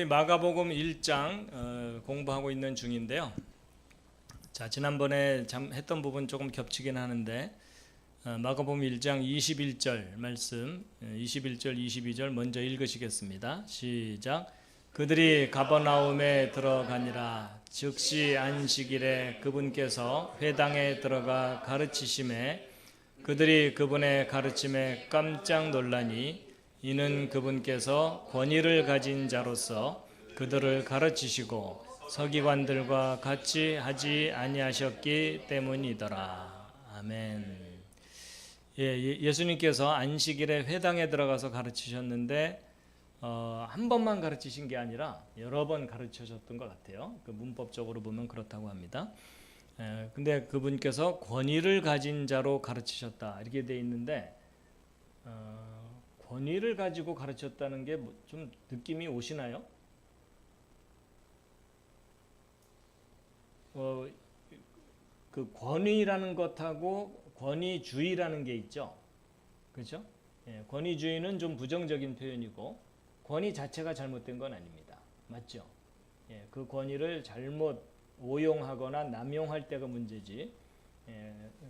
우리 마가복음 1장 공부하고 있는 중인데요. 자, 지난번에 했던 부분 조금 겹치긴 하는데 마가복음 1장 21절 말씀, 21절, 22절 먼저 읽으시겠습니다. 시작. 그들이 가버나움에 들어가니라. 즉시 안식일에 그분께서 회당에 들어가 가르치심에 그들이 그분의 가르침에 깜짝 놀라니 이는 그분께서 권위를 가진 자로서 그들을 가르치시고 서기관들과 같이 하지 아니하셨기 때문이더라. 아멘. 예수님께서 안식일에 회당에 들어가서 가르치셨는데 한 번만 가르치신 게 아니라 여러 번 가르치셨던 것 같아요. 그 문법적으로 보면 그렇다고 합니다. 근데 그분께서 권위를 가진 자로 가르치셨다 이렇게 돼 있는데 권위를 가지고 가르쳤다는 게 좀 느낌이 오시나요? 그 권위라는 것하고 권위주의라는 게 있죠. 그렇죠? 권위주의는 좀 부정적인 표현이고 권위 자체가 잘못된 건 아닙니다. 맞죠? 그 권위를 잘못 오용하거나 남용할 때가 문제지.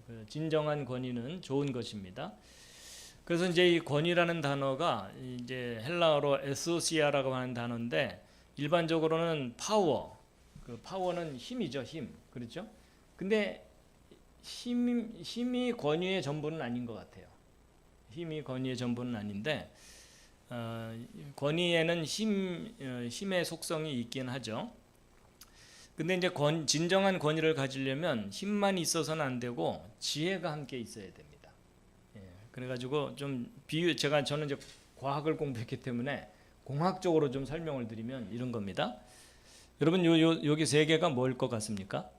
그 진정한 권위는 좋은 것입니다. 그래서 이제 이 권위라는 단어가 이제 헬라어로 에소시아라고 하는 단어인데 일반적으로는 파워, 그 파워는 힘이죠, 힘, 그렇죠? 근데 힘이 권위의 전부는 아닌 것 같아요. 힘이 권위의 전부는 아닌데 권위에는 힘의 속성이 있긴 하죠. 근데 이제 진정한 권위를 가지려면 힘만 있어서는 안 되고 지혜가 함께 있어야 됩니다. 그래가지고 좀 저는 이제 과학을 공부했기 때문에 공학적으로 좀 설명을 드리면 이런 겁니다. 여러분 여기 세 개가 뭘 것 같습니까?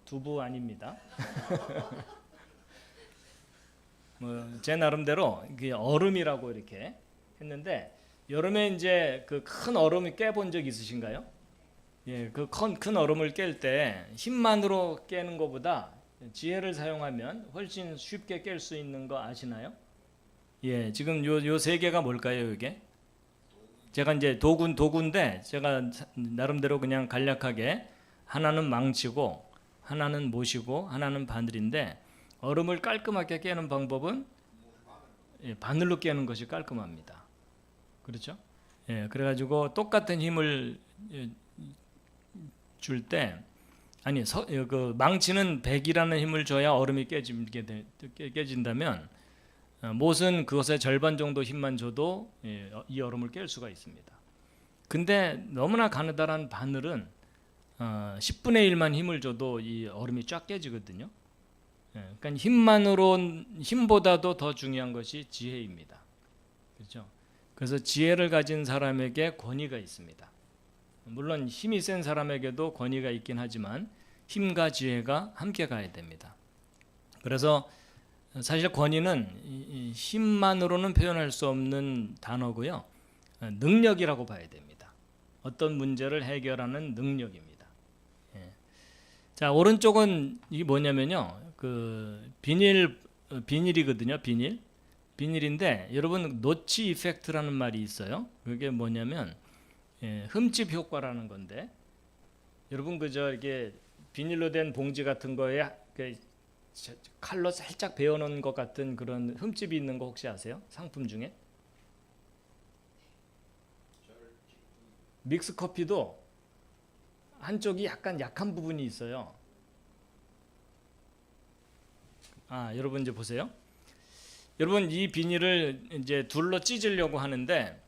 두부 아닙니다. 제 나름대로 얼음이라고 이렇게 했는데 여름에 이제 그 큰 얼음을 깨본 적 있으신가요? 그 큰 얼음을 깰 때 힘만으로 깨는 것보다 지혜를 사용하면 훨씬 쉽게 깰 수 있는 거 아시나요? 지금 요 세 개가 뭘까요, 이게? 제가 이제 도구인데 제가 나름대로 그냥 간략하게 하나는 망치고 하나는 못이고 하나는 바늘인데 얼음을 깔끔하게 깨는 방법은 바늘로 깨는 것이 깔끔합니다. 그렇죠? 그래가지고 똑같은 힘을 줄 때 그 망치는 100이라는 힘을 줘야 얼음이 깨진다면 못은 그것의 절반 정도 힘만 줘도 이 얼음을 깰 수가 있습니다. 근데 너무나 가느다란 바늘은 10분의 1만 힘을 줘도 이 얼음이 쫙 깨지거든요. 그러니까 힘보다도 더 중요한 것이 지혜입니다. 그렇죠? 그래서 지혜를 가진 사람에게 권위가 있습니다. 물론 힘이 센 사람에게도 권위가 있긴 하지만 힘과 지혜가 함께 가야 됩니다. 그래서 사실 권위는 힘만으로는 표현할 수 없는 단어고요. 능력이라고 봐야 됩니다. 어떤 문제를 해결하는 능력입니다. 자, 오른쪽은 이게 뭐냐면요. 그 비닐이거든요. 비닐인데 여러분 노치 이펙트라는 말이 있어요. 그게 뭐냐면 흠집 효과라는 건데 여러분 그저 이렇게 비닐로 된 봉지 같은 거에 칼로 살짝 베어놓은 것 같은 그런 흠집이 있는 거 혹시 아세요? 상품 중에? 믹스 커피도 한쪽이 약간 약한 부분이 있어요. 여러분 이제 보세요. 여러분 이 비닐을 이제 둘로 찢으려고 하는데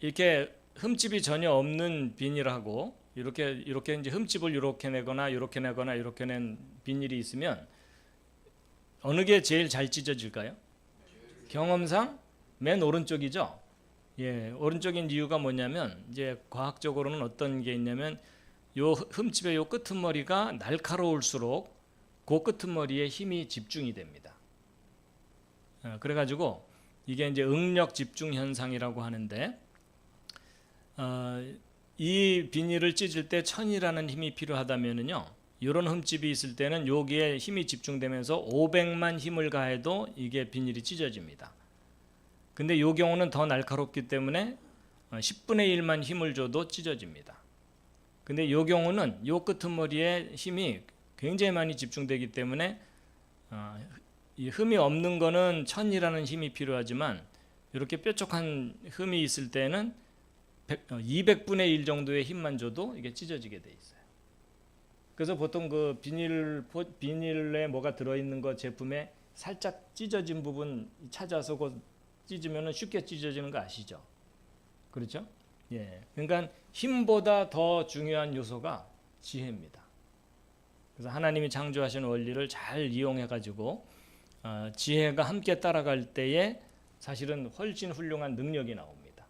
이렇게 흠집이 전혀 없는 비닐하고 이렇게 이제 흠집을 이렇게 내거나 이렇게 내거나 이렇게 낸 비닐이 있으면 어느 게 제일 잘 찢어질까요? 경험상 맨 오른쪽이죠. 오른쪽인 이유가 뭐냐면 이제 과학적으로는 어떤 게 있냐면 요 흠집의 요 끄트머리가 날카로울수록 그 끄트머리에 힘이 집중이 됩니다. 그래가지고 이게 이제 응력 집중 현상이라고 하는데 이 비닐을 찢을 때 천이라는 힘이 필요하다면은요, 이런 흠집이 있을 때는 여기에 힘이 집중되면서 500만 힘을 가해도 이게 비닐이 찢어집니다. 근데 이 경우는 더 날카롭기 때문에 10분의 1만 힘을 줘도 찢어집니다. 근데 이 경우는 이 끄트머리에 힘이 굉장히 많이 집중되기 때문에 이 흠이 없는 거는 1000이라는 힘이 필요하지만 이렇게 뾰족한 흠이 있을 때는 200분의 1 정도의 힘만 줘도 이게 찢어지게 돼 있어요. 그래서 보통 그 비닐에 뭐가 들어있는 거 제품에 살짝 찢어진 부분 찾아서 그 찢으면 쉽게 찢어지는 거 아시죠? 그렇죠? 예. 그러니까 힘보다 더 중요한 요소가 지혜입니다. 그래서 하나님이 창조하신 원리를 잘 이용해 가지고 지혜가 함께 따라갈 때에 사실은 훨씬 훌륭한 능력이 나옵니다.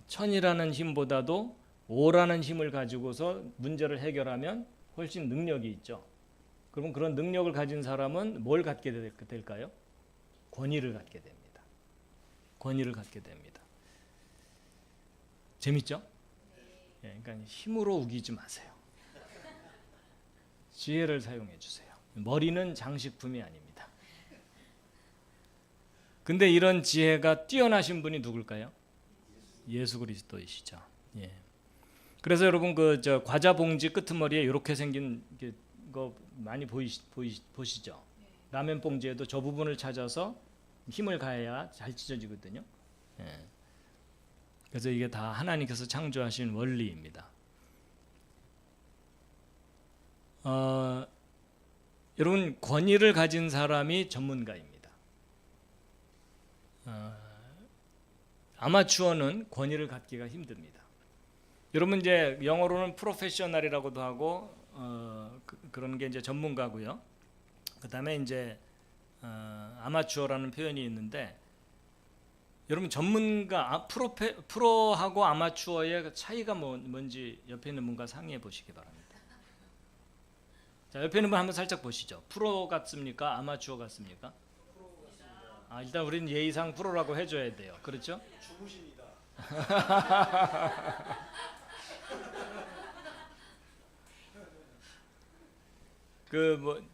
1000이라는 힘보다도 5라는 힘을 가지고서 문제를 해결하면 훨씬 능력이 있죠. 그러면 그런 능력을 가진 사람은 뭘 갖게 될까요? 권위를 갖게 됩니다. 권위를 갖게 됩니다. 재밌죠? 예, 그러니까 힘으로 우기지 마세요. 지혜를 사용해 주세요. 머리는 장식품이 아닙니다. 근데 이런 지혜가 뛰어나신 분이 누굴까요? 예수 그리스도이시죠. 예. 그래서 여러분 과자 봉지 끄트머리에 이렇게 생긴 거 많이 보시죠? 라면 봉지에도 저 부분을 찾아서 힘을 가해야 잘 찢어지거든요. 예. 그래서 이게 다 하나님께서 창조하신 원리입니다. 여러분 권위를 가진 사람이 전문가입니다. 아마추어는 권위를 갖기가 힘듭니다. 여러분 이제 영어로는 프로페셔널이라고도 하고 그런 게 이제 전문가고요. 그다음에 이제 아마추어라는 표현이 있는데 여러분 전문가 프로하고 아마추어의 차이가 뭔지 옆에 있는 분과 상의해 보시기 바랍니다. 자, 옆에 있는 분 한번 살짝 보시죠. 프로 같습니까? 아마추어 같습니까? 일단 우리는 예의상 프로라고 해줘야 돼요. 그렇죠? 주무십니다.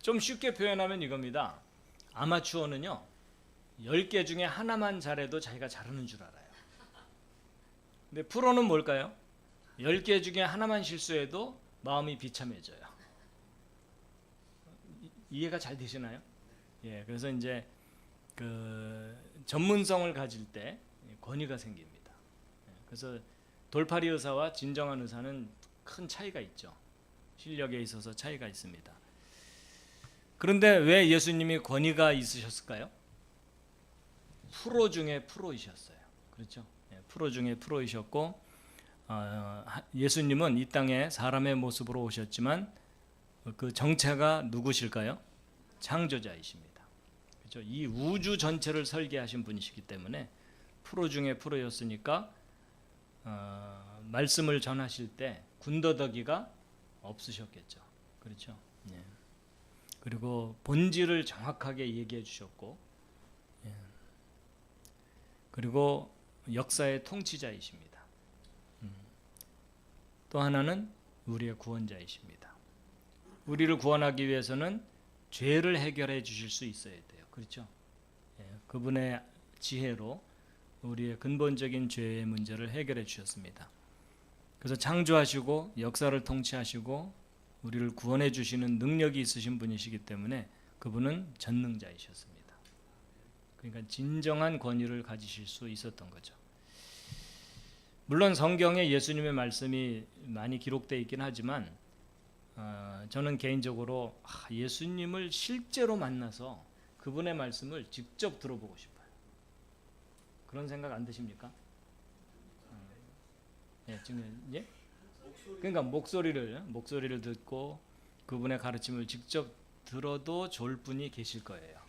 좀 쉽게 표현하면 이겁니다. 아마추어는요 10개 중에 하나만 잘해도 자기가 잘하는 줄 알아요. 근데 프로는 뭘까요? 10개 중에 하나만 실수해도 마음이 비참해져요. 이해가 잘 되시나요? 예, 그래서 이제 전문성을 가질 때 권위가 생깁니다. 그래서 돌팔이 의사와 진정한 의사는 큰 차이가 있죠. 실력에 있어서 차이가 있습니다. 그런데 왜 예수님이 권위가 있으셨을까요? 프로 중에 프로이셨어요. 그렇죠? 프로 중에 프로이셨고 예수님은 이 땅에 사람의 모습으로 오셨지만 그 정체가 누구실까요? 창조자이십니다. 그렇죠? 이 우주 전체를 설계하신 분이시기 때문에 프로 중에 프로였으니까 말씀을 전하실 때 군더더기가 없으셨겠죠. 그렇죠? 예. 그리고 본질을 정확하게 얘기해 주셨고, 예. 그리고 역사의 통치자이십니다. 또 하나는 우리의 구원자이십니다. 우리를 구원하기 위해서는 죄를 해결해 주실 수 있어야 돼요. 그렇죠? 예. 그분의 지혜로 우리의 근본적인 죄의 문제를 해결해 주셨습니다. 그래서 창조하시고 역사를 통치하시고 우리를 구원해 주시는 능력이 있으신 분이시기 때문에 그분은 전능자이셨습니다. 그러니까 진정한 권위를 가지실 수 있었던 거죠. 물론 성경에 예수님의 말씀이 많이 기록되어 있긴 하지만 저는 개인적으로 예수님을 실제로 만나서 그분의 말씀을 직접 들어보고 싶어요. 그런 생각 안 드십니까? 예, 지금 예? 그러니까 목소리를 듣고 그분의 가르침을 직접 들어도 좋을 분이 계실 거예요.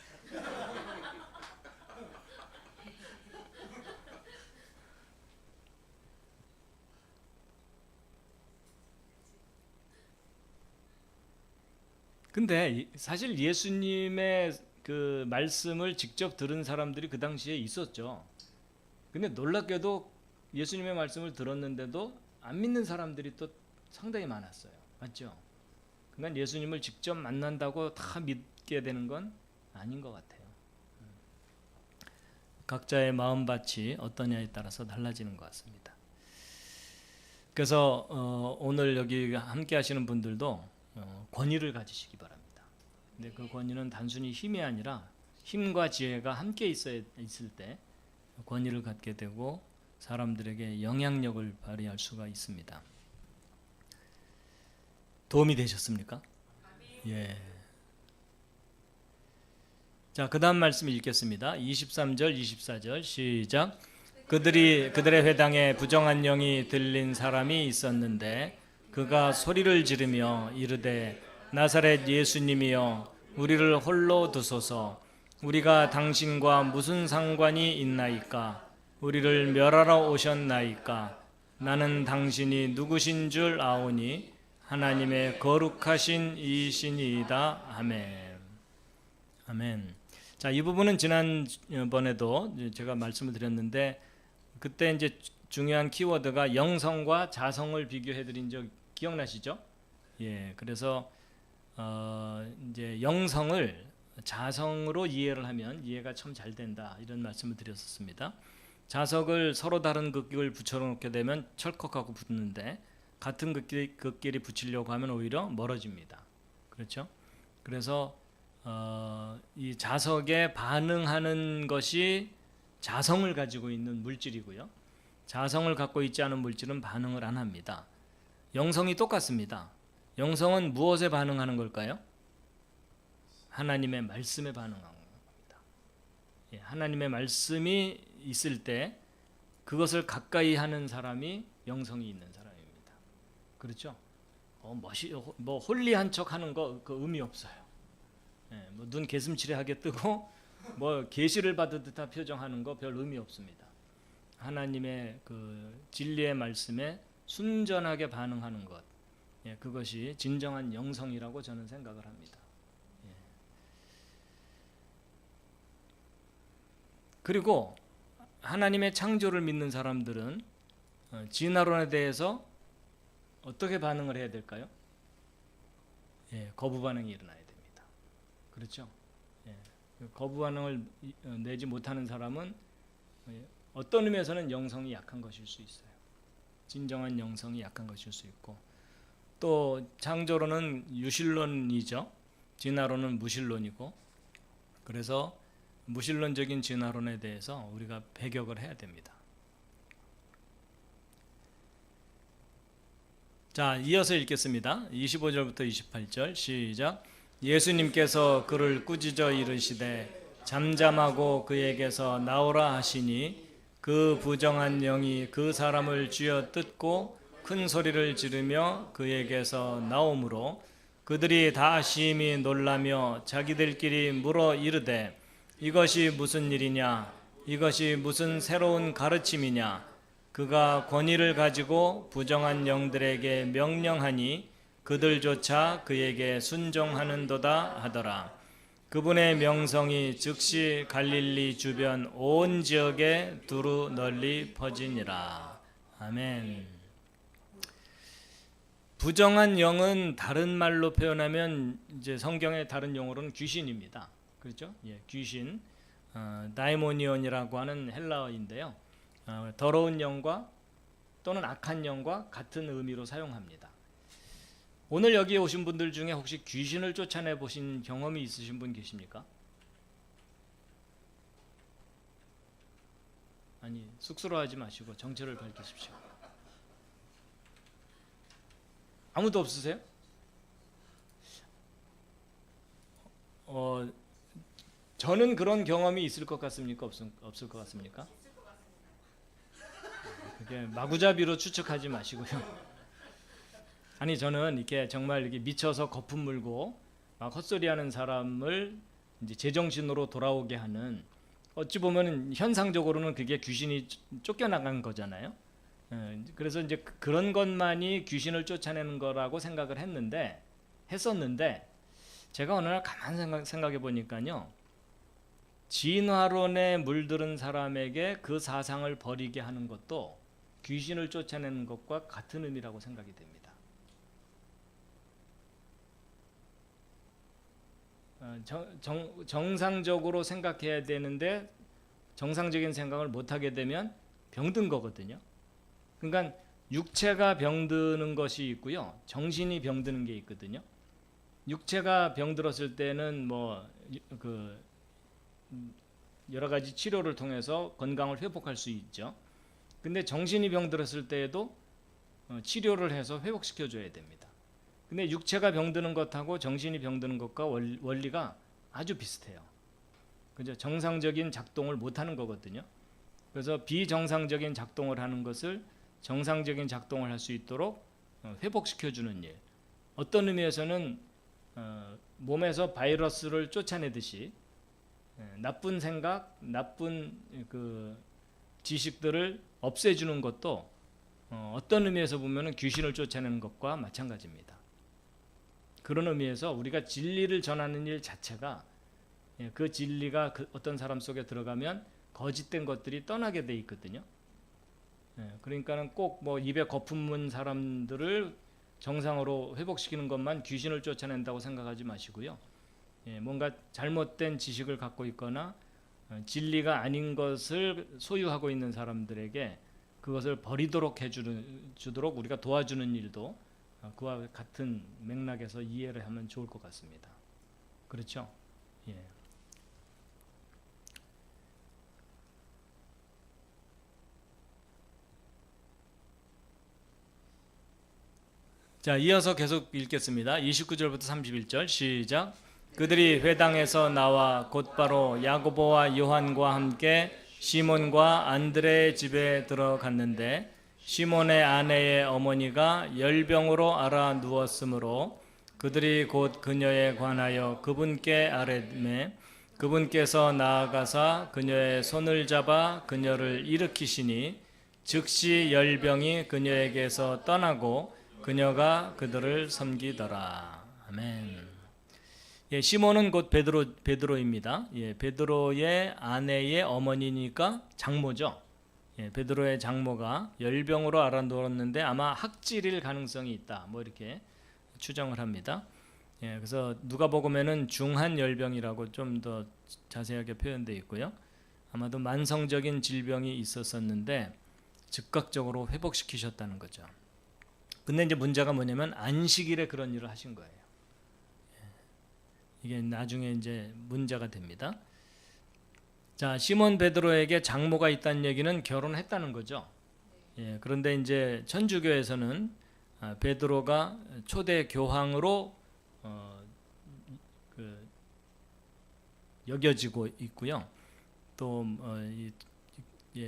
근데 사실 예수님의 그 말씀을 직접 들은 사람들이 그 당시에 있었죠. 근데 놀랍게도 예수님의 말씀을 들었는데도 안 믿는 사람들이 또 상당히 많았어요. 맞죠? 그러니까 예수님을 직접 만난다고 다 믿게 되는 건 아닌 것 같아요. 각자의 마음밭이 어떠냐에 따라서 달라지는 것 같습니다. 그래서 오늘 여기 함께 하시는 분들도 권위를 가지시기 바랍니다. 근데 그 권위는 단순히 힘이 아니라 힘과 지혜가 함께 있을 때 권위를 갖게 되고 사람들에게 영향력을 발휘할 수가 있습니다. 도움이 되셨습니까? 예. 자, 그 다음 말씀 읽겠습니다. 23절, 24절 시작. 그들의 회당에 부정한 영이 들린 사람이 있었는데 그가 소리를 지르며 이르되 나사렛 예수님이여 우리를 홀로 두소서. 우리가 당신과 무슨 상관이 있나이까? 우리를 멸하러 오셨나이까? 나는 당신이 누구신 줄 아오니 하나님의 거룩하신 이시니이다. 아멘. 아멘. 자, 이 부분은 지난번에도 제가 말씀을 드렸는데 그때 이제 중요한 키워드가 영성과 자성을 비교해 드린 적 기억나시죠? 예. 그래서 이제 영성을 자성으로 이해를 하면 이해가 참 잘 된다. 이런 말씀을 드렸었습니다. 자석을 서로 다른 극끼를 붙여 놓게 되면 철컥하고 붙는데 같은 극끼리 붙이려고 하면 오히려 멀어집니다. 그렇죠? 그래서 이 자석에 반응하는 것이 자성을 가지고 있는 물질이고요. 자성을 갖고 있지 않은 물질은 반응을 안 합니다. 영성이 똑같습니다. 영성은 무엇에 반응하는 걸까요? 하나님의 말씀에 반응하는 겁니다. 예, 하나님의 말씀이 있을 때 그것을 가까이 하는 사람이 영성이 있는 사람입니다. 그렇죠? 뭐 홀리한 척 하는 거 그 의미 없어요. 예, 뭐 눈 개슴츠레하게 뜨고 뭐 계시를 받듯한 표정하는 거 별 의미 없습니다. 하나님의 그 진리의 말씀에 순전하게 반응하는 것, 예, 그것이 진정한 영성이라고 저는 생각을 합니다. 예. 그리고 하나님의 창조를 믿는 사람들은 진화론에 대해서 어떻게 반응을 해야 될까요? 예, 거부 반응이 일어나야 됩니다. 그렇죠? 예, 거부 반응을 내지 못하는 사람은 어떤 의미에서는 영성이 약한 것일 수 있어요. 진정한 영성이 약한 것일 수 있고, 또 창조론은 유실론이죠. 진화론은 무실론이고, 그래서 무실론적인 진화론에 대해서 우리가 배격을 해야 됩니다. 자, 이어서 읽겠습니다. 25절부터 28절 시작. 예수님께서 그를 꾸짖어 이르시되 잠잠하고 그에게서 나오라 하시니 그 부정한 영이 그 사람을 쥐어 뜯고 큰 소리를 지르며 그에게서 나오므로 그들이 다 심히 놀라며 자기들끼리 물어 이르되 이것이 무슨 일이냐? 이것이 무슨 새로운 가르침이냐? 그가 권위를 가지고 부정한 영들에게 명령하니 그들조차 그에게 순종하는도다 하더라. 그분의 명성이 즉시 갈릴리 주변 온 지역에 두루 널리 퍼지니라. 아멘. 부정한 영은 다른 말로 표현하면 이제 성경의 다른 용어로는 귀신입니다. 그렇죠? 예, 귀신, 다이모니온이라고 하는 헬라어인데요. 더러운 영과 또는 악한 영과 같은 의미로 사용합니다. 오늘 여기 오신 분들 중에 혹시 귀신을 쫓아내 보신 경험이 있으신 분 계십니까? 아니, 쑥스러워하지 마시고 정체를 밝히십시오. 아무도 없으세요? 저는 그런 경험이 있을 것 같습니까? 없을 것 같습니까? 그게 마구잡이로 추측하지 마시고요. 아니, 저는 이렇게 정말 이렇게 미쳐서 거품 물고 막 헛소리하는 사람을 이제 제정신으로 돌아오게 하는, 어찌 보면 현상적으로는 그게 귀신이 쫓겨나간 거잖아요. 그래서 이제 그런 것만이 귀신을 쫓아내는 거라고 생각을 했었는데 제가 어느 날 가만 생각해 보니까요, 진화론에 물들은 사람에게 그 사상을 버리게 하는 것도 귀신을 쫓아내는 것과 같은 의미라고 생각이 됩니다. 정상적으로 생각해야 되는데 정상적인 생각을 못 하게 되면 병든 거거든요. 그러니까 육체가 병드는 것이 있고요. 정신이 병드는 게 있거든요. 육체가 병들었을 때는 뭐 그 여러 가지 치료를 통해서 건강을 회복할 수 있죠. 근데 정신이 병들었을 때에도 치료를 해서 회복시켜 줘야 됩니다. 근데 육체가 병드는 것하고 정신이 병드는 것과 원리가 아주 비슷해요. 그죠? 정상적인 작동을 못 하는 거거든요. 그래서 비정상적인 작동을 하는 것을 정상적인 작동을 할 수 있도록 회복시켜 주는 일. 어떤 의미에서는 몸에서 바이러스를 쫓아내듯이 나쁜 생각, 나쁜 그 지식들을 없애주는 것도 어떤 의미에서 보면 귀신을 쫓아내는 것과 마찬가지입니다. 그런 의미에서 우리가 진리를 전하는 일 자체가 그 진리가 어떤 사람 속에 들어가면 거짓된 것들이 떠나게 돼 있거든요. 그러니까는 꼭 뭐 입에 거품 문 사람들을 정상으로 회복시키는 것만 귀신을 쫓아낸다고 생각하지 마시고요. 뭔가 잘못된 지식을 갖고 있거나 진리가 아닌 것을 소유하고 있는 사람들에게 그것을 버리도록 해주도록 우리가 도와주는 일도 그와 같은 맥락에서 이해를 하면 좋을 것 같습니다. 그렇죠? 예. 자, 이어서 계속 읽겠습니다. 29절부터 31절 시작. 그들이 회당에서 나와 곧바로 야고보와 요한과 함께 시몬과 안드레의 집에 들어갔는데 시몬의 아내의 어머니가 열병으로 앓아 누웠으므로 그들이 곧 그녀에 관하여 그분께 아뢰매 그분께서 나아가사 그녀의 손을 잡아 그녀를 일으키시니 즉시 열병이 그녀에게서 떠나고 그녀가 그들을 섬기더라. 아멘. 예, 시몬은 곧 베드로입니다. 예, 베드로의 아내의 어머니니까 장모죠. 예, 베드로의 장모가 열병으로 앓아 누웠는데 아마 학질일 가능성이 있다. 뭐 이렇게 추정을 합니다. 예, 그래서 누가복음에는 중한 열병이라고 좀 더 자세하게 표현되어 있고요. 아마도 만성적인 질병이 있었었는데 즉각적으로 회복시키셨다는 거죠. 근데 이제 문제가 뭐냐면 안식일에 그런 일을 하신 거예요. 이게 나중에 이제 문제가 됩니다. 자, 시몬 베드로에게 장모가 있다는 얘기는 결혼했다는 거죠. 예, 그런데 이제 천주교에서는 베드로가 초대 교황으로 여겨지고 있고요. 또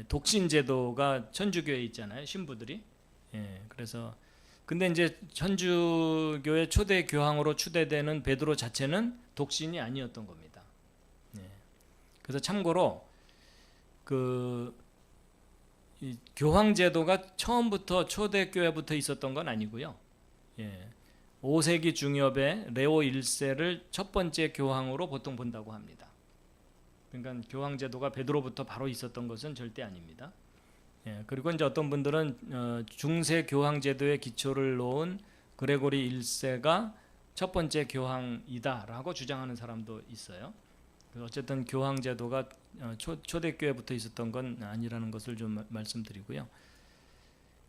독신 제도가 천주교에 있잖아요, 신부들이. 예, 그래서 근데 이제 천주교의 초대 교황으로 추대되는 베드로 자체는 독신이 아니었던 겁니다. 예. 그래서 참고로 이 교황 제도가 처음부터 초대교회부터 있었던 건 아니고요. 예. 5세기 중엽에 레오 1세를 첫 번째 교황으로 보통 본다고 합니다. 그러니까 교황 제도가 베드로부터 바로 있었던 것은 절대 아닙니다. 예, 그리고 이제 어떤 분들은 중세 교황 제도의 기초를 놓은 그레고리 1세가 첫 번째 교황이다라고 주장하는 사람도 있어요. 어쨌든 교황 제도가 초대교회부터 있었던 건 아니라는 것을 좀 말씀드리고요.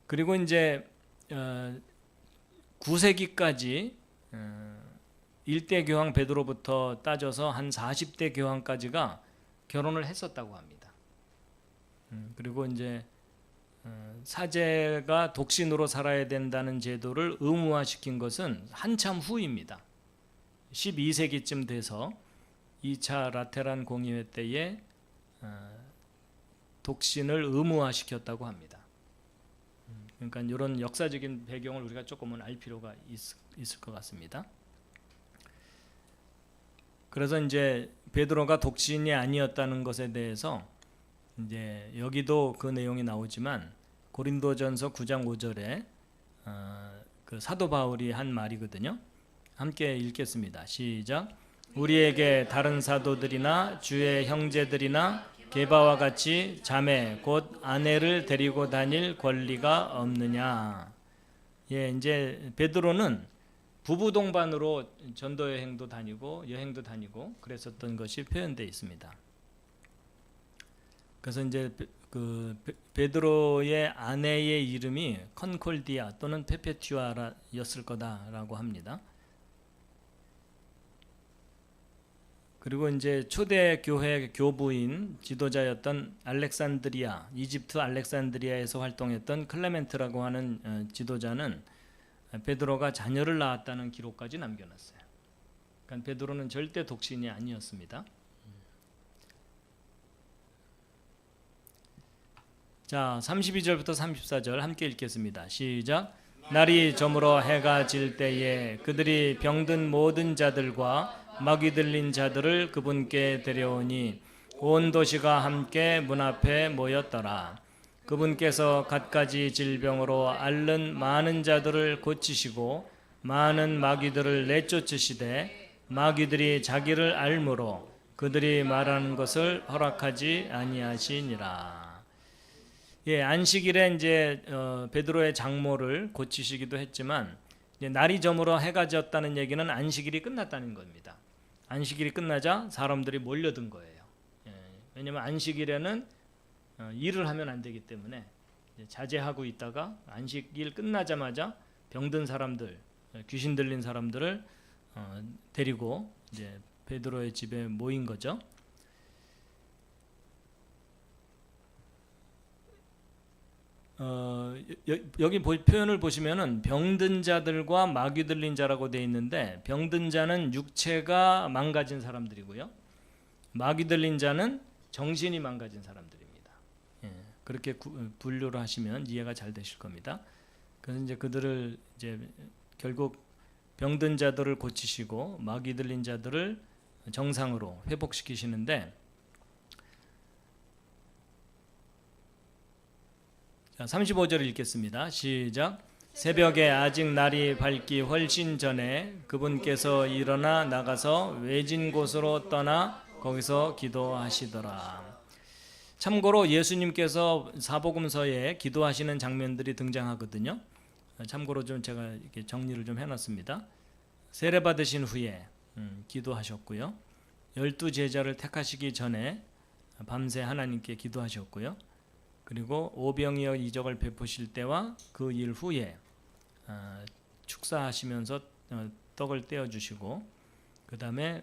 그리고 이제 9세기까지 1대 교황 베드로부터 따져서 한 40대 교황까지가 결혼을 했었다고 합니다. 그리고 이제 사제가 독신으로 살아야 된다는 제도를 의무화시킨 것은 한참 후입니다. 12세기쯤 돼서 2차 라테란 공의회 때에 독신을 의무화시켰다고 합니다. 그러니까 이런 역사적인 배경을 우리가 조금은 알 필요가 있을 것 같습니다. 그래서 이제 베드로가 독신이 아니었다는 것에 대해서 이제 여기도 그 내용이 나오지만 고린도전서 9장 5절에 그 사도 바울이 한 말이거든요. 함께 읽겠습니다. 시작. 우리에게 다른 사도들이나 주의 형제들이나 게바와 같이 자매 곧 아내를 데리고 다닐 권리가 없느냐. 예, 이제 베드로는 부부 동반으로 전도 여행도 다니고 여행도 다니고 그랬었던 것이 표현되어 있습니다. 그래서 이제 그 베드로의 아내의 이름이 컨콜디아 또는 페페튜아였을 거다라고 합니다. 그리고 이제 초대 교회 교부인 지도자였던 알렉산드리아, 이집트 알렉산드리아에서 활동했던 클레멘트라고 하는 지도자는 베드로가 자녀를 낳았다는 기록까지 남겨놨어요. 그러니까 베드로는 절대 독신이 아니었습니다. 자, 32절부터 34절 함께 읽겠습니다. 시작. 날이 저물어 해가 질 때에 그들이 병든 모든 자들과 마귀 들린 자들을 그분께 데려오니 온 도시가 함께 문 앞에 모였더라. 그분께서 갖가지 질병으로 앓는 많은 자들을 고치시고 많은 마귀들을 내쫓으시되 마귀들이 자기를 앓므로 그들이 말하는 것을 허락하지 아니하시니라. 예, 안식일에 이제 베드로의 장모를 고치시기도 했지만 이제 날이 저물어 해가 졌다는 얘기는 안식일이 끝났다는 겁니다. 안식일이 끝나자 사람들이 몰려든 거예요. 예, 왜냐하면 안식일에는 일을 하면 안 되기 때문에 자제하고 있다가 안식일 끝나자마자 병든 사람들, 귀신 들린 사람들을 데리고 이제 베드로의 집에 모인 거죠. 여기 표현을 보시면은 병든 자들과 마귀 들린 자라고 되어 있는데 병든 자는 육체가 망가진 사람들이고요. 마귀 들린 자는 정신이 망가진 사람들입니다. 예, 그렇게 분류를 하시면 이해가 잘 되실 겁니다. 그래서 이제 그들을 이제 결국 병든 자들을 고치시고 마귀 들린 자들을 정상으로 회복시키시는데, 자, 35절 읽겠습니다. 시작. 새벽에 아직 날이 밝기 훨씬 전에 그분께서 일어나 나가서 외진 곳으로 떠나 거기서 기도하시더라. 참고로 예수님께서 사복음서에 기도하시는 장면들이 등장하거든요. 참고로 좀 제가 이렇게 정리를 좀 해놨습니다. 세례 받으신 후에 기도하셨고요. 12제자를 택하시기 전에 밤새 하나님께 기도하셨고요. 그리고 오병이어 이적을 베푸실 때와 그 일 후에 축사하시면서 떡을 떼어주시고, 그 다음에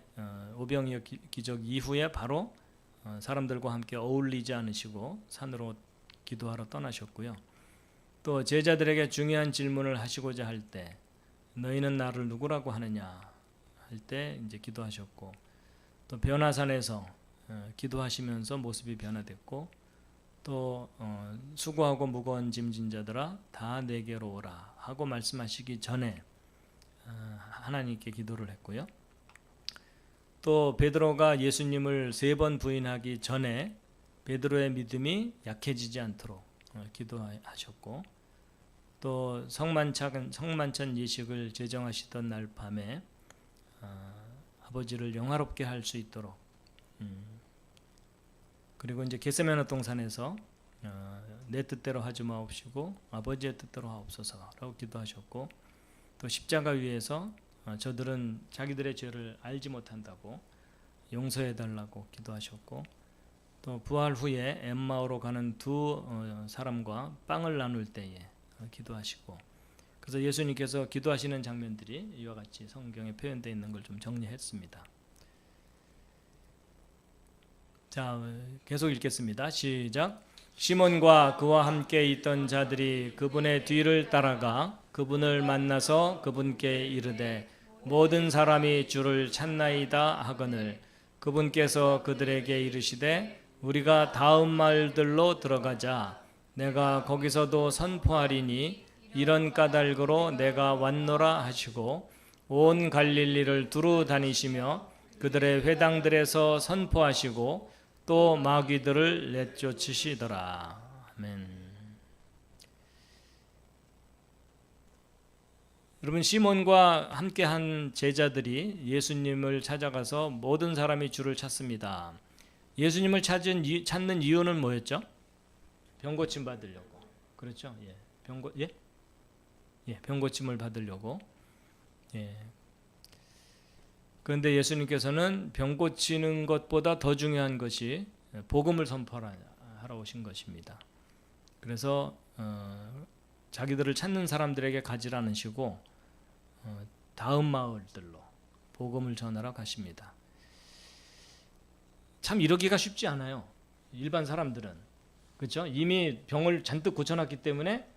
오병이어 기적 이후에 바로 사람들과 함께 어울리지 않으시고 산으로 기도하러 떠나셨고요. 또 제자들에게 중요한 질문을 하시고자 할 때 너희는 나를 누구라고 하느냐 할 때 이제 기도하셨고, 또 변화산에서 기도하시면서 모습이 변화됐고, 또 수고하고 무거운 짐진 자들아 다 내게로 오라 하고 말씀하시기 전에 하나님께 기도를 했고요. 또 베드로가 예수님을 3번 부인하기 전에 베드로의 믿음이 약해지지 않도록 기도하셨고, 또 성만찬 예식을 제정하시던 날 밤에 아버지를 영화롭게 할 수 있도록, 그리고 이제 겟세마네 동산에서 내 뜻대로 하지 마옵시고 아버지의 뜻대로 하옵소서라고 기도하셨고, 또 십자가 위에서 저들은 자기들의 죄를 알지 못한다고 용서해 달라고 기도하셨고, 또 부활 후에 엠마오로 가는 두 사람과 빵을 나눌 때에 기도하시고, 그래서 예수님께서 기도하시는 장면들이 이와 같이 성경에 표현되어 있는 걸 좀 정리했습니다. 자, 계속 읽겠습니다. 시작. 시몬과 그와 함께 있던 자들이 그분의 뒤를 따라가 그분을 만나서 그분께 이르되 모든 사람이 주를 찾나이다 하거늘 그분께서 그들에게 이르시되 우리가 다음 마을들로 들어가자. 내가 거기서도 선포하리니 이런 까닭으로 내가 왔노라 하시고 온 갈릴리를 두루 다니시며 그들의 회당들에서 선포하시고 또 마귀들을 내쫓으시더라. 아멘. 여러분, 시몬과 함께한 제자들이 예수님을 찾아가서 모든 사람이 주를 찾습니다. 예수님을 찾는 이유는 뭐였죠? 병 고침 받으려고. 그렇죠? 병 고침을 받으려고. 예. 그런데 예수님께서는 병 고치는 것보다 더 중요한 것이 복음을 선포하라 살아오신 것입니다. 그래서 자기들을 찾는 사람들에게 가지 않으시고 다음 마을들로 복음을 전하러 가십니다. 참 이러기가 쉽지 않아요. 일반 사람들은. 그렇죠? 이미 병을 잔뜩 고쳐놨기 때문에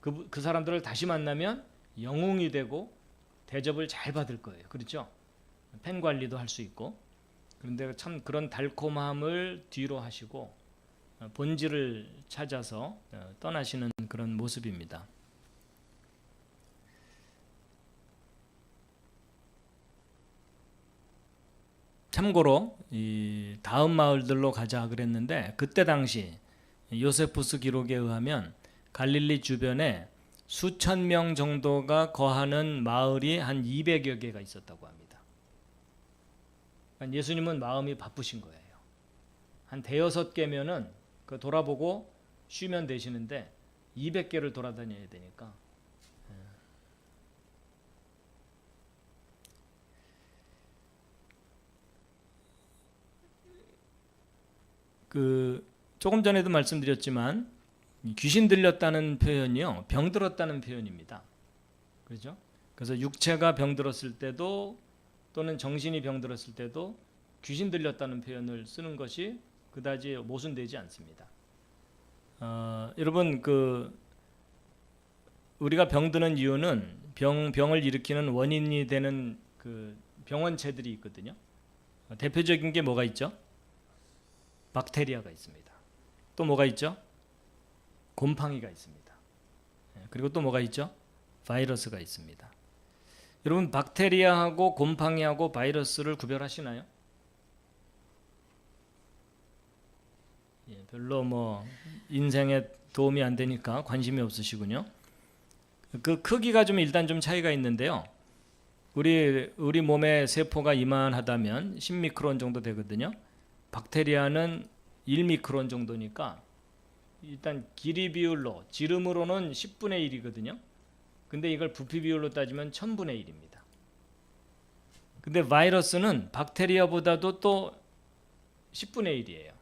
그 사람들을 다시 만나면 영웅이 되고 대접을 잘 받을 거예요. 그렇죠? 팬 관리도 할 수 있고. 그런데 참 그런 달콤함을 뒤로 하시고 본질을 찾아서 떠나시는 그런 모습입니다. 참고로 이 다음 마을들로 가자 그랬는데 그때 당시 요세푸스 기록에 의하면 갈릴리 주변에 수천 명 정도가 거하는 마을이 한 200여 개가 있었다고 합니다. 그러니까 예수님은 마음이 바쁘신 거예요. 한 대여섯 개면은 그 돌아보고 쉬면 되시는데 200개를 돌아다녀야 되니까. 조금 전에도 말씀드렸지만 귀신 들렸다는 표현이요, 병 들었다는 표현입니다. 그렇죠? 그래서 육체가 병 들었을 때도 또는 정신이 병 들었을 때도 귀신 들렸다는 표현을 쓰는 것이 그다지 모순되지 않습니다. 여러분 우리가 병드는 이유는 병을 일으키는 원인이 되는 그 병원체들이 있거든요. 대표적인 게 뭐가 있죠? 박테리아가 있습니다. 또 뭐가 있죠? 곰팡이가 있습니다. 그리고 또 뭐가 있죠? 바이러스가 있습니다. 여러분 박테리아하고 곰팡이하고 바이러스를 구별하시나요? 별로 뭐 인생에 도움이 안 되니까 관심이 없으시군요. 그 크기가 일단 좀 차이가 있는데요. 우리 몸의 세포가 이만하다면 10미크론 정도 되거든요. 박테리아는 1미크론 정도니까 일단 길이 비율로 지름으로는 10분의 1이거든요. 근데 이걸 부피 비율로 따지면 1000분의 1입니다. 근데 바이러스는 박테리아보다도 또 10분의 1이에요.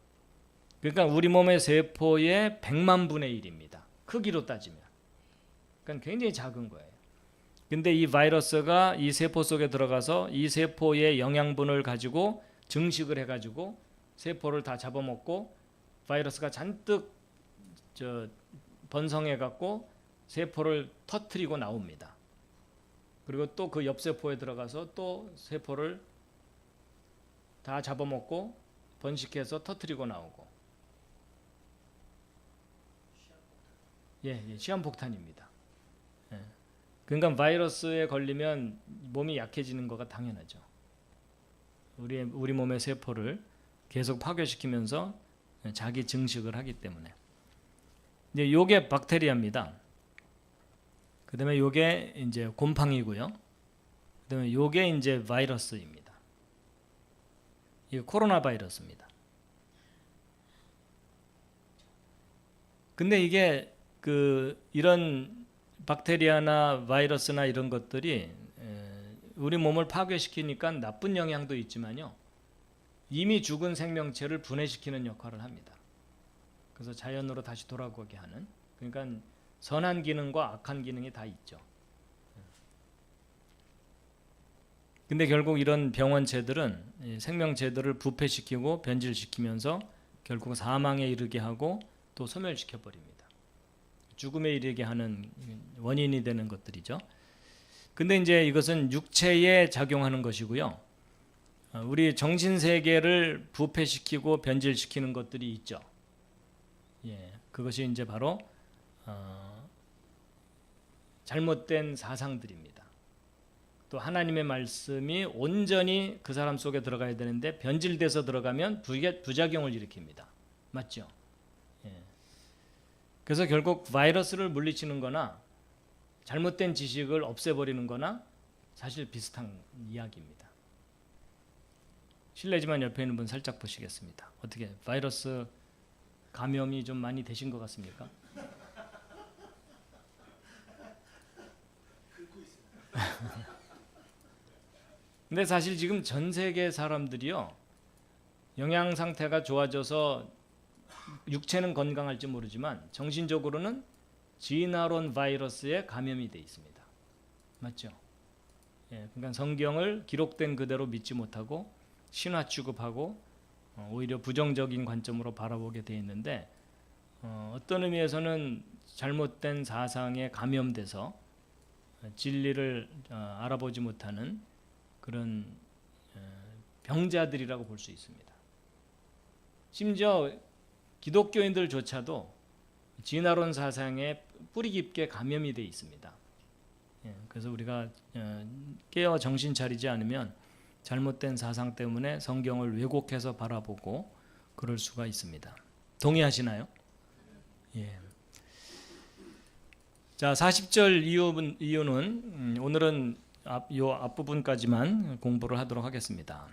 그러니까 우리 몸의 세포의 100만 분의 1입니다. 크기로 따지면. 그러니까 굉장히 작은 거예요. 근데 이 바이러스가 이 세포 속에 들어가서 이 세포의 영양분을 가지고 증식을 해가지고 세포를 다 잡아먹고 바이러스가 잔뜩 번성해갖고 세포를 터트리고 나옵니다. 그리고 또 그 옆세포에 들어가서 또 세포를 다 잡아먹고 번식해서 터트리고 나오고. 시한폭탄입니다. 그러니까 바이러스에 걸리면 몸이 약해지는 거가 당연하죠. 우리 몸의 세포를 계속 파괴시키면서 자기 증식을 하기 때문에. 이제 요게 박테리아입니다. 그다음에 요게 이제 곰팡이고요. 그다음에 요게 이제 바이러스입니다. 이게 코로나 바이러스입니다. 근데 이게 이런 박테리아나 바이러스나 이런 것들이 우리 몸을 파괴시키니까 나쁜 영향도 있지만요. 이미 죽은 생명체를 분해시키는 역할을 합니다. 그래서 자연으로 다시 돌아오게 하는. 그러니까 선한 기능과 악한 기능이 다 있죠. 근데 결국 이런 병원체들은 생명체들을 부패시키고 변질시키면서 결국 사망에 이르게 하고 또 소멸시켜 버립니다. 죽음에 이르게 하는 원인이 되는 것들이죠. 근데 이제 이것은 육체에 작용하는 것이고요. 우리 정신 세계를 부패시키고 변질시키는 것들이 있죠. 그것이 이제 바로 잘못된 사상들입니다. 또 하나님의 말씀이 온전히 그 사람 속에 들어가야 되는데 변질돼서 들어가면 부작용을 일으킵니다. 맞죠? 그래서 결국 바이러스를 물리치는 거나 잘못된 지식을 없애버리는 거나 사실 비슷한 이야기입니다. 실례지만 옆에 있는 분 살짝 보시겠습니다. 어떻게 바이러스 감염이 좀 많이 되신 것 같습니까? 근데 사실 지금 전 세계 사람들이요, 영양 상태가 좋아져서 육체는 건강할지 모르지만 정신적으로는 진화론 바이러스에 감염이 돼 있습니다. 맞죠? 예, 그러니까 성경을 기록된 그대로 믿지 못하고 신화 취급하고 오히려 부정적인 관점으로 바라보게 돼 있는데 어떤 의미에서는 잘못된 사상에 감염돼서 진리를 알아보지 못하는 그런 병자들이라고 볼 수 있습니다. 심지어 기독교인들조차도 진화론 사상에 뿌리 깊게 감염이 돼 있습니다. 그래서 우리가 깨어 정신 차리지 않으면 잘못된 사상 때문에 성경을 왜곡해서 바라보고 그럴 수가 있습니다. 동의하시나요? 예. 자, 40절 이유는 오늘은 요 앞부분까지만 공부를 하도록 하겠습니다.